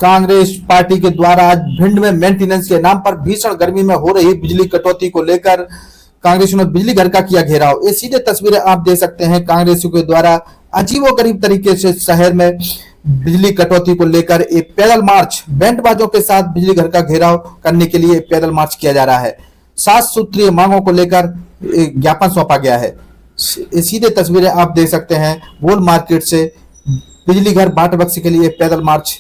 Congress party के द्वारा आज भिंड में मेंटेनेंस के नाम पर भीषण गर्मी में हो रही बिजली कटौती को लेकर कांग्रेसियों ने बिजली घर का किया घेराव। ये सीधे तस्वीरें आप देख सकते हैं। कांग्रेसियों के द्वारा अजीबोगरीब तरीके से शहर में बिजली कटौती को लेकर एक पैदल मार्च, बैंड बाजों के साथ बिजली घर का घेराव करने के लिए पैदल मार्च किया जा रहा है। 7 सूत्रीय मांगों को लेकर ज्ञापन सौंपा गया है। सीधे तस्वीरें आप देख सकते हैं। गोल मार्केट से बिजली घर बाट बक्से के लिए पैदल मार्च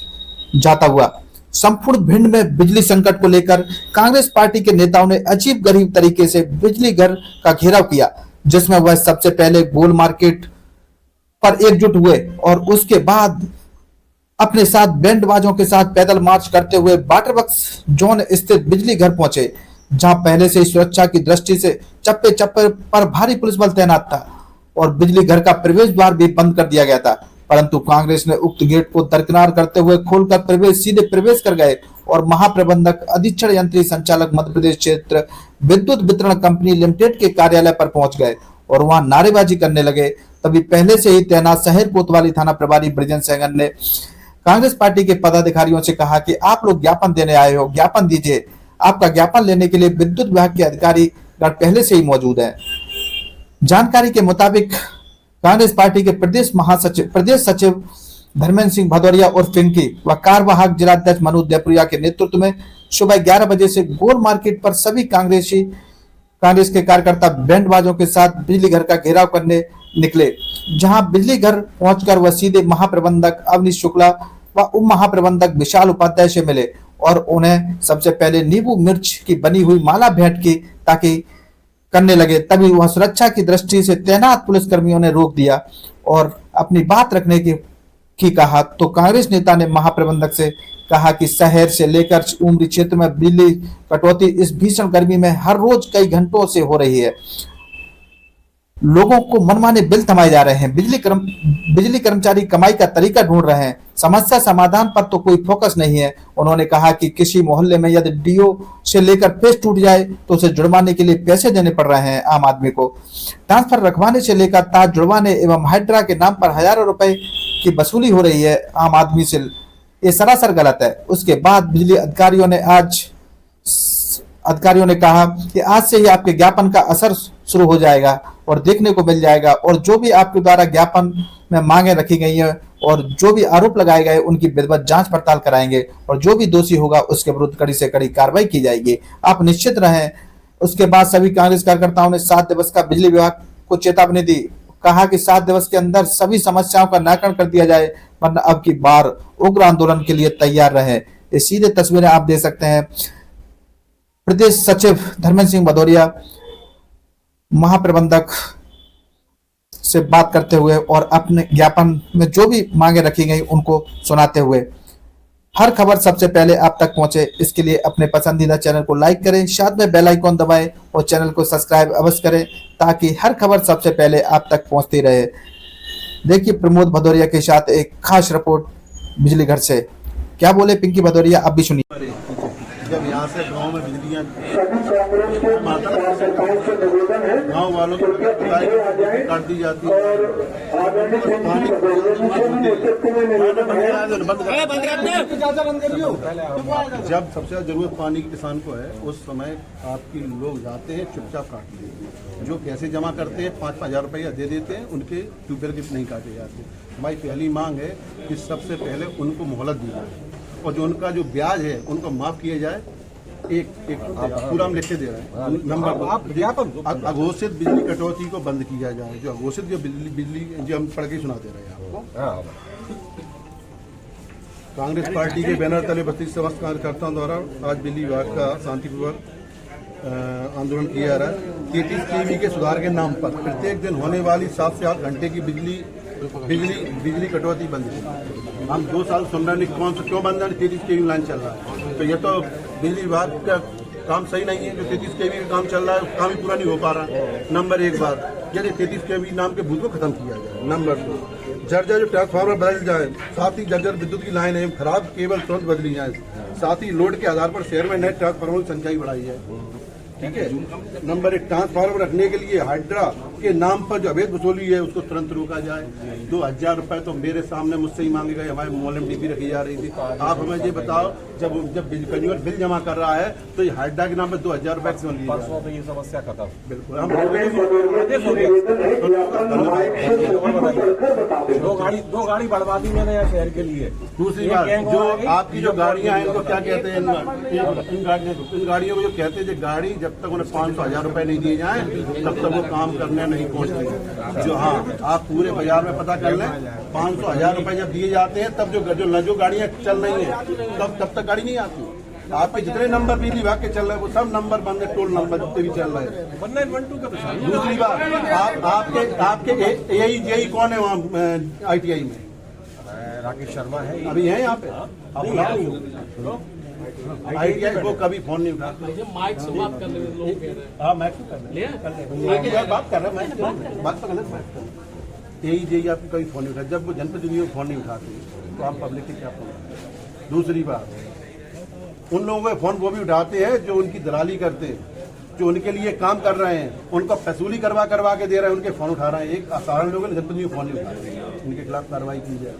जाता हुआ। संपूर्ण भिंड में बिजली संकट को लेकर कांग्रेस पार्टी के नेताओं ने अजीब गरीब तरीके से बिजली घर का घेराव किया, जिसमें वह सबसे पहले गोल मार्केट पर एकजुट हुए और उसके बाद अपने साथ बैंड बाजों के साथ पैदल मार्च करते हुए वाटरवर्क्स जोन स्थित बिजली घर पहुंचे, जहां पहले से सुरक्षा की दृष्टि से चप्पे चप्पे पर भारी पुलिस बल तैनात था और बिजली घर का प्रवेश द्वार भी बंद कर दिया गया था। परंतु कांग्रेस ने उक्त गेट को दरकिनार करते हुए खोलकर सीधे प्रवेश कर गए और महाप्रबंधक अधीक्षण यंत्री संचालक मध्य प्रदेश क्षेत्र विद्युत वितरण कंपनी लिमिटेड के कार्यालय पर पहुंच गए और वहां नारेबाजी करने लगे। तभी पहले से ही तैनात शहर कोतवाली थाना प्रभारी ब्रजेंद्र सहगल ने कांग्रेस पार्टी के पदाधिकारियों से कहा कि आप लोग ज्ञापन देने आए हो, ज्ञापन दीजिए। आपका ज्ञापन लेने के लिए विद्युत विभाग के अधिकारी पहले से ही मौजूद है। जानकारी के मुताबिक कांग्रेस पार्टी के प्रदेश सचिव धर्मेंद्र सिंह भदौरिया और फिंकी व कार्यवाहक जिलाध्यक्ष मनोज देवपुरिया के नेतृत्व में सुबह 11 बजे से गोल मार्केट पर सभी कांग्रेस के कार्यकर्ता बैंड बाजों के साथ बिजली घर का घेराव करने निकले, जहां बिजली घर पहुंचकर वह सीधे महाप्रबंधक अवनीश शुक्ला व उप महाप्रबंधक विशाल उपाध्याय से मिले और उन्हें सबसे पहले नींबू मिर्च की बनी हुई माला भेंट की ताकि करने लगे। तभी वह सुरक्षा की दृष्टि से तैनात पुलिसकर्मियों ने रोक दिया और अपनी बात रखने की कहा तो कांग्रेस नेता ने महाप्रबंधक से कहा कि शहर से लेकर उमरी क्षेत्र में बिजली कटौती इस भीषण गर्मी में हर रोज कई घंटों से हो रही है। लोगों को मनमाने बिल थमाए जा रहे हैं। बिजली कर्मचारी कमाई का तरीका ढूंढ रहे हैं। समस्या समाधान पर तो कोई फोकस नहीं है। उन्होंने कहा कि किसी मोहल्ले में यदि डीओ से लेकर पेज टूट जाए तो उसे जुड़वाने के लिए पैसे देने पड़ रहे हैं आम आदमी को। ट्रांसफर रखवाने से लेकर तार जुड़वाने एवं हाइड्रा के नाम पर हजारों रुपए की वसूली हो रही है आम आदमी से। ये सरासर गलत है। उसके बाद बिजली अधिकारियों ने कहा कि आज से ही आपके ज्ञापन का असर शुरू हो जाएगा और देखने को मिल जाएगा और जो भी आपके द्वारा ज्ञापन में मांगे रखी गई है और जो भी आरोप लगाए गए उनकी विधिवत जांच पड़ताल कराएंगे और जो भी दोषी होगा उसके विरुद्ध कड़ी से कड़ी कार्रवाई की जाएगी, आप निश्चित रहें। उसके बाद सभी कांग्रेस कार्यकर्ताओं ने 7 दिवस का बिजली विभाग को चेतावनी दी। कहा कि 7 दिवस के अंदर सभी समस्याओं का निराकरण कर दिया जाए, वरना अब की बार उग्र आंदोलन के लिए तैयार रहे। ये सीधे तस्वीरें आप देख सकते हैं। प्रदेश सचिव धर्मेंद्र सिंह भदौरिया महाप्रबंधक से बात करते हुए और अपने ज्ञापन में जो भी मांगे रखी गई उनको सुनाते हुए। हर खबर सबसे पहले आप तक पहुंचे, इसके लिए अपने पसंदीदा चैनल को लाइक करें, साथ में बेल आइकॉन दबाएं और चैनल को सब्सक्राइब अवश्य करें ताकि हर खबर सबसे पहले आप तक पहुंचती रहे। देखिए प्रमोद भदौरिया के साथ एक खास रिपोर्ट बिजली घर से। क्या बोले पिंकी भदौरिया, आप भी सुनिए। जब यहाँ से गांव में बिजलियाँ गांव वालों को काट दी जाती है, जब सबसे ज्यादा जरूरत पानी की किसान को है उस समय आपके लोग जाते हैं चुपचाप काट लेते। जो पैसे जमा करते हैं 5-5 हज़ार रुपया दे देते हैं, उनके ट्यूबवेल के नहीं काटे जाते। हमारी पहली मांग है कि सबसे पहले उनको मोहलत दी जाए और जो उनका जो ब्याज है उनको माफ किया जाए। एक पूरा हम लिख के दे रहे हैं नंबर। अघोषित बिजली कटौती को बंद किया जाए। जो अघोषित जो बिजली जो हम पढ़ के सुनाते रहे आपको। कांग्रेस पार्टी के बैनर तले बस्ती समस्त कार्यकर्ताओं द्वारा आज बिजली विभाग का शांतिपूर्वक आंदोलन किया जा रहा है। 33 केवी के सुधार के नाम पर प्रत्येक दिन होने वाली 7 से 8 घंटे की बिजली कटौती बंद है। हम 2 साल सुन रहे हैं क्यों बंद है, 33 केवी लाइन चल रहा है। तो ये तो बिजली विभाग का काम सही नहीं है। जो 33 केवी का काम चल रहा है काम ही पूरा नहीं हो पा रहा है। नंबर 1 बात यदि 33 केवी नाम के भूत को खत्म किया जाए। नंबर 2 जर्जर जो ट्रांसफार्मर बदल जाए, साथ ही जर्जर विद्युत की लाइन है खराब केबल तुरंत बदली जाए। साथ ही लोड के आधार पर शहर में नए ट्रांसफार्मर की संख्या बढ़ाई है। ठीक है। नंबर 1, ट्रांसफार्मर रखने के लिए हाइड्रा के नाम पर जो अवैध वसूली है उसको तुरंत रोका जाए। 2000 रुपए तो मेरे सामने मुझसे ही मांगे गए, हमारे मोहल्ले में डीपी रखी जा रही थी। आप हमें ये बताओ, जब कंज्यूमर बिल जमा कर रहा है तो ये हाइड्रा के नाम पर 2000 रुपए से लिए परसों में ये समस्या खत्म। बिल्कुल हम दो गाड़ी बढ़वा दी मैंने यहाँ शहर के लिए। दूसरी बात, जो आपकी जो गाड़ियां हैं इनको क्या कहते हैं, इन गाड़ियों को जो कहते हैं, गाड़ी जब तक उन्हें 500-1000 रुपए नहीं दिए जाए तब तक वो काम करने नहीं पहुंचती। जो हाँ, आप पूरे बाजार में पता कर लें, 500-1000 रुपए जब दिए जाते हैं तब जो गाड़ियां चल रही हैं तब तक गाड़ी नहीं आती। आपके जितने नंबर बिजली विभाग के चल रहे हैं वो सब नंबर बंद है, टोल नंबर जितने भी चल रहे हैं। 1912 का तो। दूसरी बात, आपके यही कौन है वहाँ ITI में? राकेश शर्मा है, अभी है यहाँ पे। ITI को कभी फोन नहीं उठा। माइक से बात कर ले, हाँ माइक से कर ले, बात कर रहे हैं, बात तो गलत बात कर। यही आपको कभी फोन नहीं उठा। जब वो जनप्रतिनिधियों को फोन नहीं उठाते तो आप पब्लिक के क्या फोन। दूसरी बात, उन लोगों के फोन वो भी उठाते हैं जो उनकी दलाली करते हैं, जो उनके लिए काम कर रहे हैं, उनको वसूली करवा के दे रहे हैं, उनके फोन उठा रहे हैं। एक साधारण लोगों ने जनप्रतिनिधियों को फोन नहीं उठा रहे, उनके खिलाफ कार्रवाई की जाए।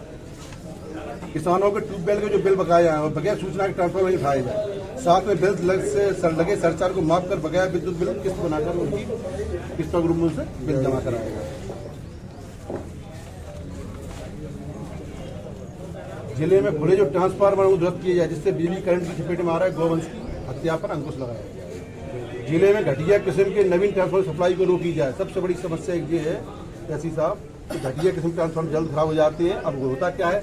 किसानों के ट्यूबवेल के जो बिल बकाया है और बगैर सूचना के ट्रांसफर नहीं उठाए जाए। साथ में बिल लगे सरचार्ज को माफ कर बगैर विद्युत बिल किस्त बनाकर उनकी किस्तों के रूप में से बिल जमा कराएगा। जिले में खुले जो ट्रांसफार्मर वो ध्वस्त किए जाए जिससे बिजली करंट की चपेट में आ रहा है, गोवंश की हत्या पर अंकुश लगाया जाए। जिले में घटिया किस्म के नवीन ट्रांसफार्मर सप्लाई को रोकी जाए। सबसे बड़ी समस्या एक ये है एसपी साहब, घटिया किस्म के ट्रांसफार्मर जल्द खराब हो जाते हैं। अब होता क्या है,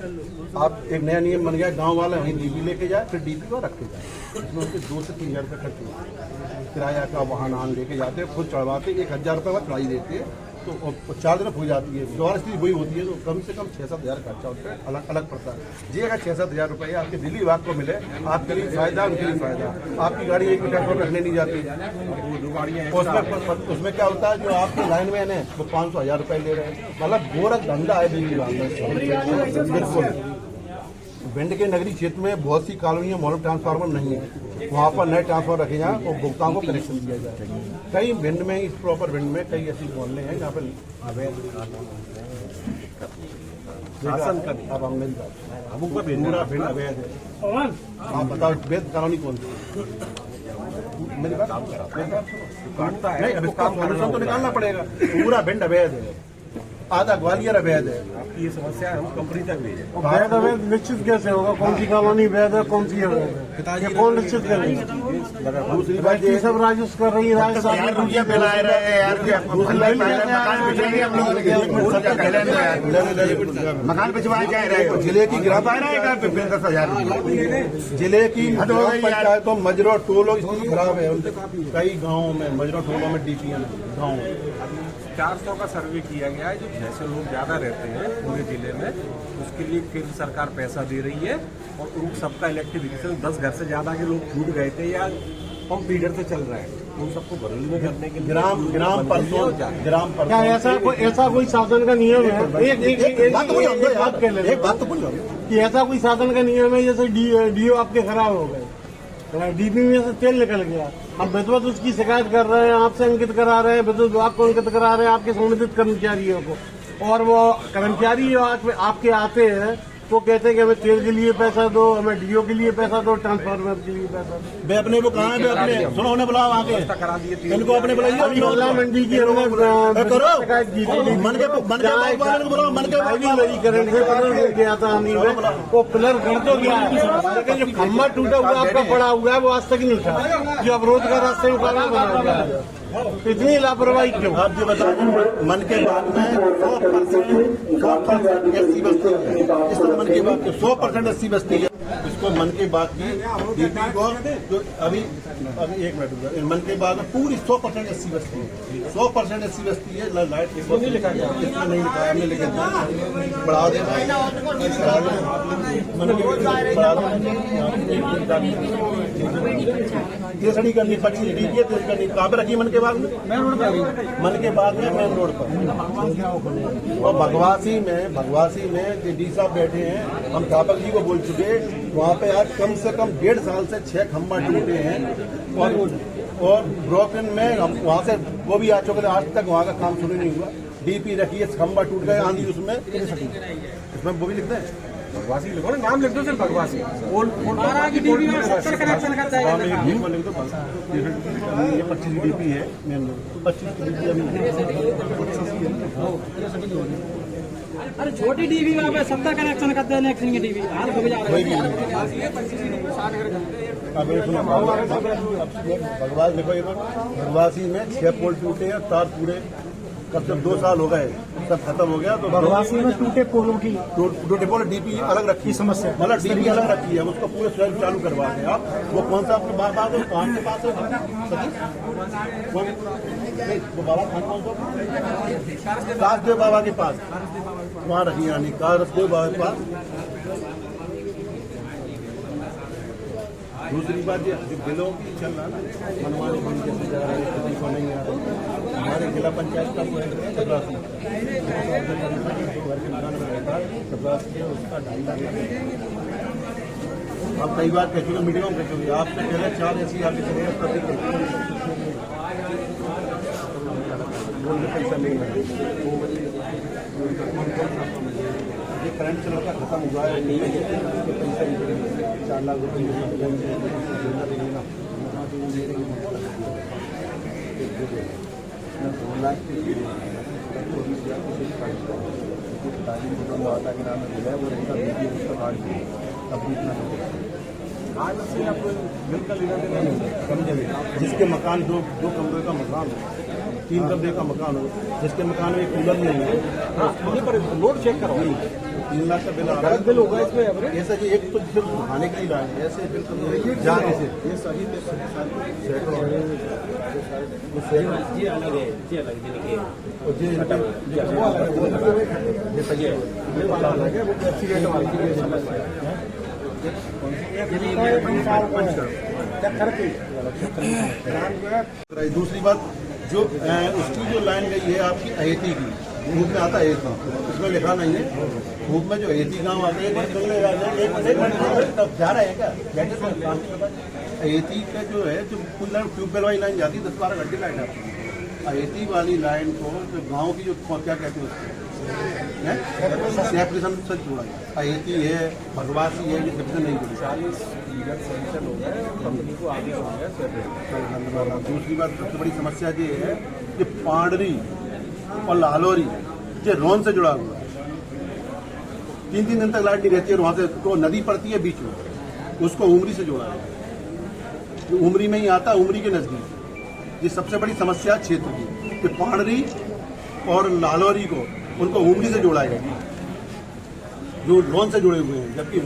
आप एक नया नियम बन गया, गांव वाले वहीं डीपी लेके जाए, फिर डीपी को रख के जाए। इसमें उनके 2 से 3 हज़ार रुपये खर्च होते हैं। किराया का वाहन लेके जाते हैं, खुद चढ़वाते, 1000 रुपये वह चढ़ाई देते हैं, तो 4 दिन हो जाती है। दोबारा स्थिति वही होती है, तो कम से कम 6-7 हज़ार खर्चा होता है, अलग अलग पड़ता है। जी अगर 6-7 हज़ार रुपये आपके बिजली विभाग को मिले, आपके लिए फायदा, उनके लिए फायदा। आपकी गाड़ी एक मीटर पर रखने नहीं जाती, उसमें क्या होता है, जो आपके लाइनमैन है वो 500-1000 रुपये ले रहे हैं। मतलब गोरख धंधा है बिजली विभाग में। बिल्कुल भिंड के नगरीय क्षेत्र में बहुत सी कॉलोनियां मोहल्ला ट्रांसफार्मर नहीं है, वहाँ पर नए ट्रांसफार्मर रखे जाएं और उपभोक्ताओं को कनेक्शन दिया जाए। कई भिंड में, इस प्रॉपर भिंड में कई ऐसी मोहल्ले हैं जहाँ पर अवैध शासन का अब हम मिल जाए, पूरा भिंड अवैध है। आप बताओ वैध कॉलोनी कौन सी? मेरी बात नहीं, अब इसका सॉल्यूशन तो निकालना पड़ेगा। पूरा भिंड अवैध है, आधा ग्वालियर अवैध है। आपकी ये समस्या हम कंपनी तक भेजे। वैध अवैध निश्चित कैसे होगा? कौन सी कॉलोनी वैध है, कौन सी अवैध है, ये कौन निश्चित करेगा? दूसरी बात ये सब राजस्व कर रही है, रुपया फैला रहे हैं यार, मकान पिछवाए जा रहे हैं। जिले की गिरफ्तार 10,000 जिले की पंचायतों मजरों टोलों की स्थिति खराब है। कई गाँवों में मजरों टोलों में डीपीएम गाँव 400 का सर्वे किया गया है, जो 600 लोग ज्यादा रहते हैं पूरे जिले में, उसके लिए केंद्र सरकार पैसा दे रही है। और उन सबका इलेक्ट्रिफिकेशन 10 घर से ज्यादा के लोग छूट गए थे या पंप फीडर से चल रहा है, उन सबको बदली में करने के लिए ग्राम पर क्या ऐसा कोई शासन का नियम है? एक बात तो बोल कि ऐसा कोई शासन का नियम है जैसे डीओ आपके खराब हो गए, डीपी में से तेल निकल गया, अब विद्युत उसकी शिकायत कर रहे हैं, आपसे अंकित करा रहे हैं, विद्युत विभाग को अंकित करा रहे हैं आपके संबंधित कर्मचारियों को, और वो कर्मचारी आपके आते हैं तो कहते हैं कि हमें तेल के लिए पैसा दो, हमें डीओ के लिए पैसा दो, ट्रांसफार्मर के लिए पैसा दो। वे अपने वो कहाँ है? अपने सुनो, उन्हें बुलाओ आगे, करा दिए, इनको अपने बुलाइए। मोहल्ला मंडी की शिकायत की थी, मन के करंट से पिलर गया था हमी में, वो पिलर गड़ तो गया है, लेकिन जो खम्भा टूटा हुआ आपका पड़ा हुआ है वो आज तक नहीं उठा, जो अवरोध का रास्ते उठाना बना गया है। इतनी लापरवाही क्यों? आप ये बताइए, मन के बाद में 100% एससी बस्ती है, इस मन के बाद 100% एससी बस्ती है। इसको मन के बाद की डीपी को जो अभी एक मिनट, मन के बाद में पूरी 100% एससी बस्ती है, 100% एससी बस्ती है। लाइट इसमें नहीं लिखा गया, इसमें नहीं लिखा है, हमने लिखा बढ़ा दे ये सड़ी करनी 25 डीपी करनी। कहाँ पे रखी? मन के बाद में मन के बाद में मेन रोड पर। और भगवासी में डी साहब बैठे हैं, हम तापक जी को बोल चुके, वहाँ पे आज कम से कम 1.5 साल से 6 खम्भा टूटे हैं और और ब्रोकन में वहाँ से वो भी आ चुके थे, आज तक वहाँ का काम शुरू नहीं हुआ। डीपी रखी है, खंबा टूट गया आंधी, उसमें इसमें वो भी लिखते हैं भगवासी लिखो ना, नाम लिख दो सिर्फ भगवासी। ओल्ड की डीबी में 70 कनेक्शन करता है। हाँ, मैं एक डीपी लिख दो, 25 डीपी है मेन, 25 डीपी अरे छोटी डीबी में 70 कनेक्शन करते हैं, नेक्स्ट की डीबी हाल हो जा रहा है। भगवास देखो, ये भगवासी में 6 पोल टूटे हैं, तार पूरे कब जब 2 साल हो गए, सब खत्म हो गया। तो भगवासी में टूटे पोलों की टूटे पोल डीपी अलग रखी समस्या, मतलब डीपी अलग रखी है, उसको पूरे स्वयं चालू करवा दें आप। वो कौन सा आपके बात है, आपके पास है वो बाबा खान कौन सा, कासदेव बाबा के पास वहाँ रखी, यानी कासदेव बाबा के पास। दूसरी बात ये जो बिलों की चल रहा है ना, मनमानी बिल जैसे जा रहा है, किसी को नहीं आ रहा। हमारे जिला पंचायत का चपरासी उसका 2.5 लाख। आप कई बार कह चुके, मीडिया में कह चुके, आपसे पहले 4 ऐसी आगे चले गए, पैसा नहीं है। ये करंट चल रहा खत्म हुआ है, नहीं है पैसा 4 लाख रुपये माता के नाम में मिला है, वो उनका बीपी उसका कार्ड अब भी इतना आज से आप बिल का लेना देना नहीं समझे। जिसके मकान 2 कमरे का मकान हो, 3 कमरे का मकान हो, जिसके मकान में कूलर नहीं है, पर लोड चेक करो, 3 लाख का बिल आ रहा है, बिल होगा इसमें। ऐसा जी एक तो बिल उठाने के लिए है, ऐसे बिल जाने से ये सही दूसरी बात जो उसकी जो लाइन गई है आपकी अहेती की, धूप में आता है, उसमें लिखा नहीं है। धूप में जो अहेती गाँव आते हैं, जा रहे हैं क्या अहेती का जो है, जो ट्यूबवेल वाली लाइन जाती है, 10-12 घंटे लाइन आती है। अहेती वाली लाइन को जो गाँव की जो क्या कहते हैं उसको सेपरेशन से जोड़ा है। अहेती है, भगवासी है, ये सबसे नहीं जुड़ी। 40 लीटर सेंक्शन हो गया, कंपनी को आगे हो गया सेपरेट। दूसरी बात सबसे बड़ी समस्या ये है कि पांडरी और लाहौरी ये रोन से जुड़ा हुआ है। 3-3 दिन तक लाइट नहीं रहती है, और वहाँ से तो नदी पड़ती है बीच में, उसको उमरी से जोड़ा है। उमरी में ही आता, उमरी के नजदीक। ये सबसे बड़ी समस्या क्षेत्र की कि पांडरी और लाहौरी को उनको उमरी से जोड़ा है, जो लोन से जुड़े हुए हैं। जबकि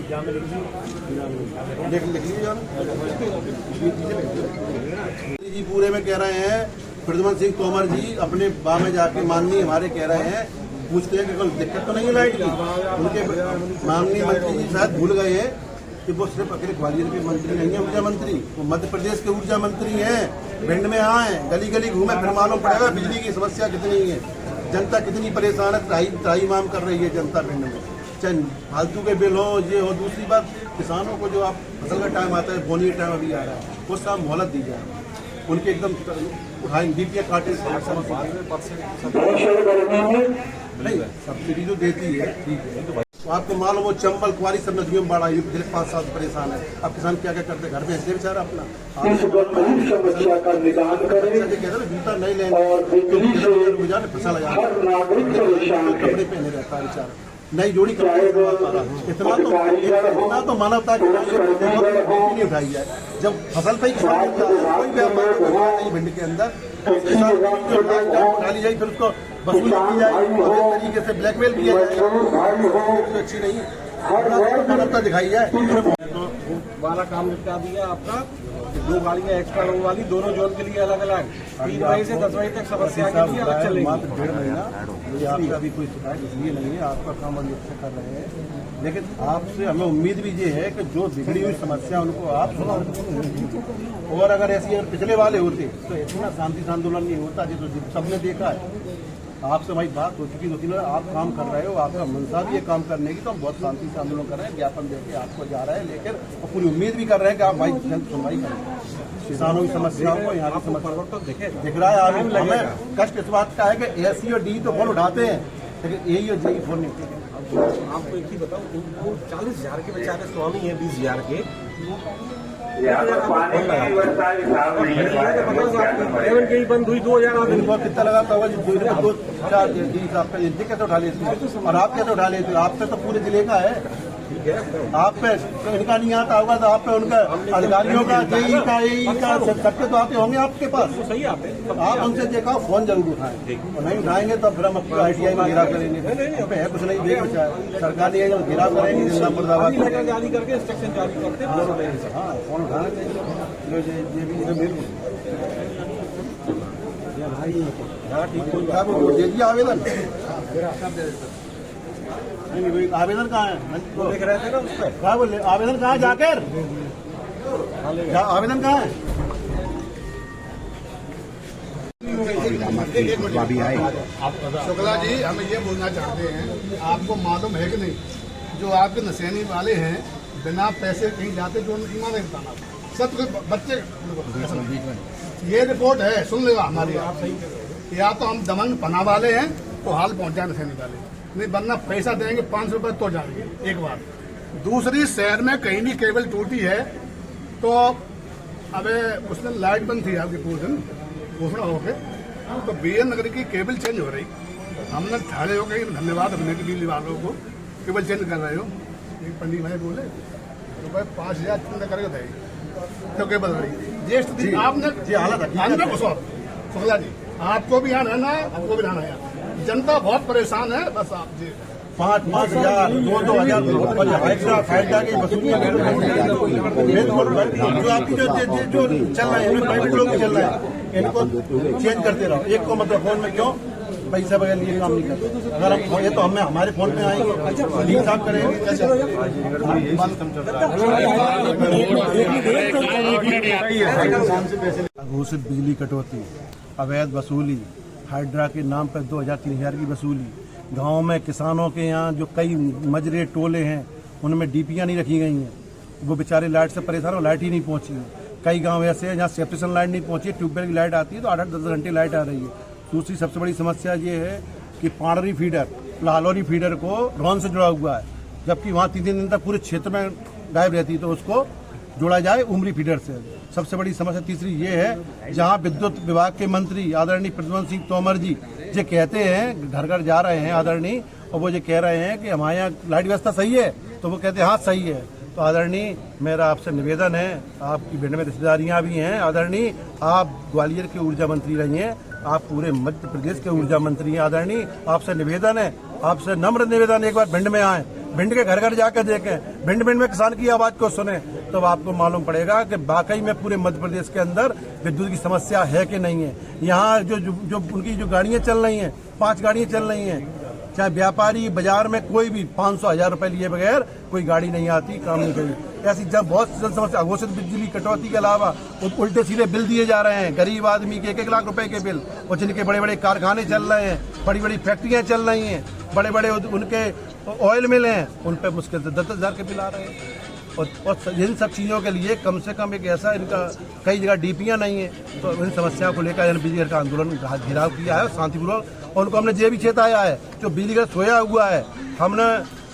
जी पूरे में कह रहे हैं, प्रद्युमन सिंह तोमर जी अपने बाह में जाके माननीय हमारे कह रहे हैं, पूछते हैं कि कोई दिक्कत तो नहीं है लाइट की। उनके माननीय मंत्री जी शायद भूल गए हैं कि वो सिर्फ अकेले ग्वालियर के मंत्री नहीं है, ऊर्जा मंत्री, वो मध्य प्रदेश के ऊर्जा मंत्री हैं। भिंड में आए, गली गली घूमे, फिर मालूम पड़ेगा बिजली की समस्या कितनी है, जनता कितनी परेशान है, त्राही माम कर रही है जनता भिंड में, चाहे फालतू के बिल हो, ये हो। दूसरी बात, किसानों को जो आप फसल का टाइम आता है, बोनी का टाइम अभी आ रहा है, वो सब मोहलत दी जाए, उनके एकदम उठाए डीपीए काटे नहीं, सब्सिडी जो देती है ठीक है। तो आपको मालूम हो चंबल कुआरी सब नदियों में बाढ़ आई, पिछले 5 साल परेशान है। अब किसान क्या क्या करते, घर में ऐसे बेचारा अपना समस्या का निदान करें जूता नहीं लेंगे तो फंसा लगा, कपड़े पहने रहता है बेचारा, नई जोड़ी इतना तो मानवता की नहीं उठाई जाए। जब फसल पे कोई व्यापार भिंड के अंदर डाली जाए, फिर उसको वसूली की जाए, तरीके से ब्लैकमेल किया जाए, अच्छी नहीं है, मानवता दिखाई जाए। तो वाला काम निपटा दिया आपका, 2 गाड़ियाँ एक्स्ट्रा लोगों वाली, दोनों जोन के लिए अलग अलग, 3 बजे से 10 बजे तक समस्या के लिए अलग चलेगी। 1.5 महीना मुझे आपका भी कोई शिकायत इसलिए नहीं है, आपका काम हम अच्छे कर रहे हैं, लेकिन आपसे हमें उम्मीद भी ये है कि जो बिगड़ी हुई समस्या उनको आप सुधार। और अगर ऐसी पिछले वाले होते तो इतना शांति आंदोलन नहीं होता, जो सबने देखा है आपसे भाई बात हो चुकी 2-3 बार, आप काम कर रहे हो, आपका मनसा भी है काम करने की, तो हम बहुत शांति से आंदोलन कर रहे हैं, ज्ञापन देके आपको जा रहे हैं लेकर, और पूरी उम्मीद भी कर रहे हैं कि आप भाई जल्द सुनवाई करें किसानों की समस्याओं को। यहाँ की समस्या तो दिख रहा है, आज हमें कष्ट इस बात का है कि एसी और डी तो फोन उठाते हैं, लेकिन ए और जे फोन नहीं उठाते। आपको एक ही बताऊं, उनको 40,000 के बेचारे स्वामी है, 20,000 के बंद हुई, 2,000 आदमी कितना लगा था, 2-4 आपका कैसे उठा लेते हैं और आप कैसे उठा लेते हो? आप पे तो पूरे जिले का है, आप पे इनका नहीं आता होगा तो आप पे उनका अधिकारियों का, जेई का सबके तो आते होंगे आपके पास। सही आते हैं, आप उनसे देखा फोन जरूर उठाएं, और नहीं उठाएंगे तो फिर हम ITI में घेरा करेंगे। है कुछ नहीं देख बचा है, सरकार ने घेरा करेंगे, जिला मुर्दाबाद जारी करके इंस्ट्रक्शन जारी करते हैं। हाँ, फोन उठाना चाहिए। दे दिया आवेदन, नहीं आवेदन कहाँ है? वो देख रहे थे ना उस पर, क्या बोले आवेदन कहाँ है? जाकर आवेदन कहाँ है? शुक्ला जी, हम ये बोलना चाहते हैं, आपको मालूम है कि नहीं, जो आपके नशेनी वाले हैं बिना पैसे कहीं जाते, जो ईमान बताना सब बच्चे, ये रिपोर्ट है, सुन लेगा हमारी। या तो हम दमन पना वाले हैं तो हाल पहुंचा नशेनी वाले, नहीं बनना पैसा देंगे 500 रुपए तो जाएंगे। एक बात, दूसरी शहर में कहीं भी केबल टूटी है तो अबे उसने लाइट बंद थी आपकी पूरे दिन घोषणा होके, तो BN नगर की केबल चेंज हो रही, हमने ठाड़े हो गए, धन्यवाद अपने बिजली वालों को, केबल चेंज कर रहे हो। एक पंडित भाई बोले तो भाई 5,000 चिंता करके देगी तो केबल रही ज्येष्ठ थी आपने हालत शुक्ला जी, आपको भी यहाँ रहना है, आपको भी रहना है, जनता बहुत परेशान है। बस आप जी 5,000 2,000 एक्स्ट्रा फायदा की वसूली जो आपकी जो चल रहा है, प्राइवेट लोग चल रहा है, इनको चेंज करते रहो। एक को मतलब फोन में क्यों पैसा बगैर लिए काम नहीं करते, अगर हम ये तो हमें हमारे फोन में आएंगे, लिंक साफ करेंगे कैसे? घोषित बिजली कटौती, अवैध वसूली, हाइड्रा के नाम पर 2,000-3,000 की वसूली, गांव में किसानों के यहाँ जो कई मजरे टोले हैं उनमें डीपीयां नहीं रखी गई हैं, वो बेचारे लाइट से परेशान हो, लाइट ही नहीं पहुंची है। कई गांव ऐसे हैं जहाँ सेप्टिशन लाइट नहीं पहुंची, ट्यूबवेल की लाइट आती है तो 8-10 घंटे लाइट आ रही है। दूसरी सबसे बड़ी समस्या ये है कि पांडरी फीडर, लाहौरी फीडर को ड्रोन से जुड़ा हुआ है, जबकि वहाँ 3 दिन तक पूरे क्षेत्र में गायब रहती है, तो उसको जोड़ा जाए उमरी फीडर से। सबसे बड़ी समस्या तीसरी ये है, जहां विद्युत विभाग के मंत्री आदरणीय प्रद्युम्न सिंह तोमर जी जो कहते हैं घर घर जा रहे हैं आदरणीय, और वो जो कह रहे हैं कि हमारे यहाँ लाइट व्यवस्था सही है, तो वो कहते हैं हाँ सही है। तो आदरणीय मेरा आपसे निवेदन है, आपकी भिंड में रिश्तेदारियां भी हैं, आदरणीय आप ग्वालियर के ऊर्जा मंत्री रही हैं, आप पूरे मध्य प्रदेश के ऊर्जा मंत्री हैं, आदरणीय आपसे निवेदन है, आपसे नम्र निवेदन, एक बार भिंड में आए, भिंड के घर घर जाकर देखें, भिंड में किसान की आवाज को सुने, तो आपको मालूम पड़ेगा कि वाकई में पूरे मध्य प्रदेश के अंदर विद्युत की समस्या है कि नहीं है। यहाँ जो उनकी जो गाड़ियां चल रही हैं, 5 गाड़ियां चल रही हैं, चाहे व्यापारी बाजार में कोई भी 500-1000 रुपए लिए बगैर कोई गाड़ी नहीं आती, काम नहीं करी। ऐसी जब बहुत समस्या, अघोषित बिजली कटौती के अलावा उल्टे सीधे बिल दिए जा रहे हैं गरीब आदमी के 1-1 लाख रुपए के बिल, और जिनके बड़े बड़े कारखाने चल रहे हैं, बड़ी बड़ी फैक्ट्रियां चल रही हैं, बड़े बड़े उनके ऑयल मिल हैं, उन पर मुश्किल से 10,000 के बिल आ रहे हैं। और इन सब चीज़ों के लिए कम से कम एक ऐसा, इनका कई जगह डीपीयां नहीं है, तो इन समस्याओं को लेकर बिजली घर का आंदोलन घेराव किया है शांतिपूर्वक, और उनको हमने ये भी चेताया है जो बिजली घर सोया हुआ है, हमने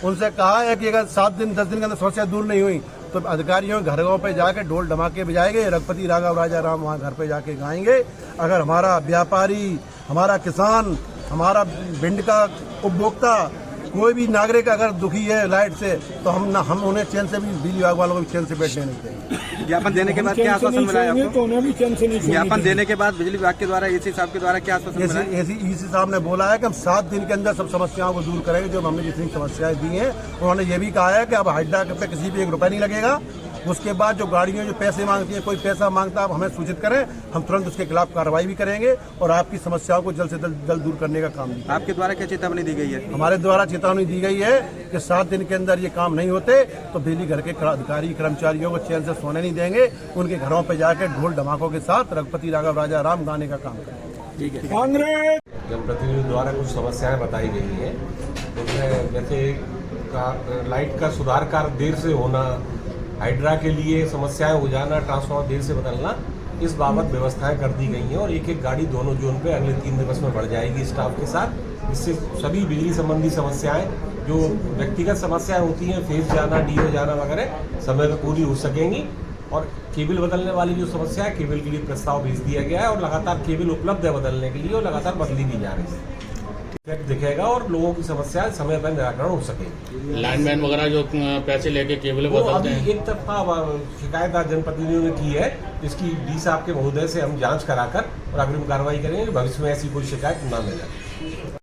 उनसे कहा है कि अगर 7 दिन 10 दिन के अंदर समस्या दूर नहीं हुई तो अधिकारियों घर गाँव पे जाके ढोल धमाके बजाएंगे, रघुपति राघव राजा राम वहाँ घर पे जाके गाएंगे। अगर हमारा व्यापारी, हमारा किसान, हमारा भिंड का उपभोक्ता, कोई भी नागरिक अगर दुखी है लाइट से, तो हम उन्हें चैन से भी, बिजली विभाग वालों को भी चैन से बैठने नहीं देंगे। ज्ञापन देने के बाद क्या आश्वासन मिला है आपको? तो उन्हें भी चैन से नहीं, ज्ञापन देने के बाद बिजली विभाग के द्वारा एसी साहब के द्वारा क्या आश्वासन मिला है? एसी साहब ने बोला है कि हम 7 दिन के अंदर सब समस्याओं को दूर करेंगे, जो हमने जितनी समस्याएं दी हैं। उन्होंने ये भी कहा है कि अब हाइड्रा पे किसी भी 1 रुपया नहीं लगेगा। उसके बाद जो गाड़ियां जो पैसे मांगती हैं, कोई पैसा मांगता है, आप हमें सूचित करें, हम तुरंत उसके खिलाफ कार्रवाई भी करेंगे और आपकी समस्याओं को जल्द से जल्द दूर करने का काम भी। आपके द्वारा क्या चेतावनी दी गई है? हमारे द्वारा चेतावनी दी गई है कि 7 दिन के अंदर ये काम नहीं होते तो बिजली घर के अधिकारी कर्मचारियों को चैन से सोने नहीं देंगे, उनके घरों पर जाकर ढोल धमाकों के साथ रघुपति राघव राजा राम गाने का काम करेंगे। ठीक है। कांग्रेस जनप्रतिनिधियों द्वारा कुछ समस्याएं बताई गई हैं। उनमें जैसे लाइट का सुधार कार्य देर से होना, हाइड्रा के लिए समस्याएं हो जाना, ट्रांसफार्मर देर से बदलना, इस बाबत व्यवस्थाएं कर दी गई हैं और एक एक गाड़ी दोनों जोन पे अगले 3 दिवस में बढ़ जाएगी स्टाफ के साथ। इससे सभी बिजली संबंधी समस्याएं, जो व्यक्तिगत समस्याएं होती हैं, फेज जाना, डीओ जाना वगैरह, समय पर पूरी हो सकेंगी। और केबल बदलने वाली जो समस्या है, केबल के लिए प्रस्ताव भेज दिया गया है और लगातार केबल उपलब्ध है बदलने के लिए और लगातार बदली भी जा रही है। इफेक्ट दिखेगा और लोगों की समस्या समय पर निराकरण हो सकेगी। लाइनमैन वगैरह जो पैसे लेके केबल वो बदलते अभी हैं, एक तरफा शिकायत आज जनप्रतिनिधियों ने की है, इसकी डी साहब के महोदय से हम जांच कराकर और अग्रिम कार्रवाई करेंगे। भविष्य में ऐसी कोई शिकायत न मिले।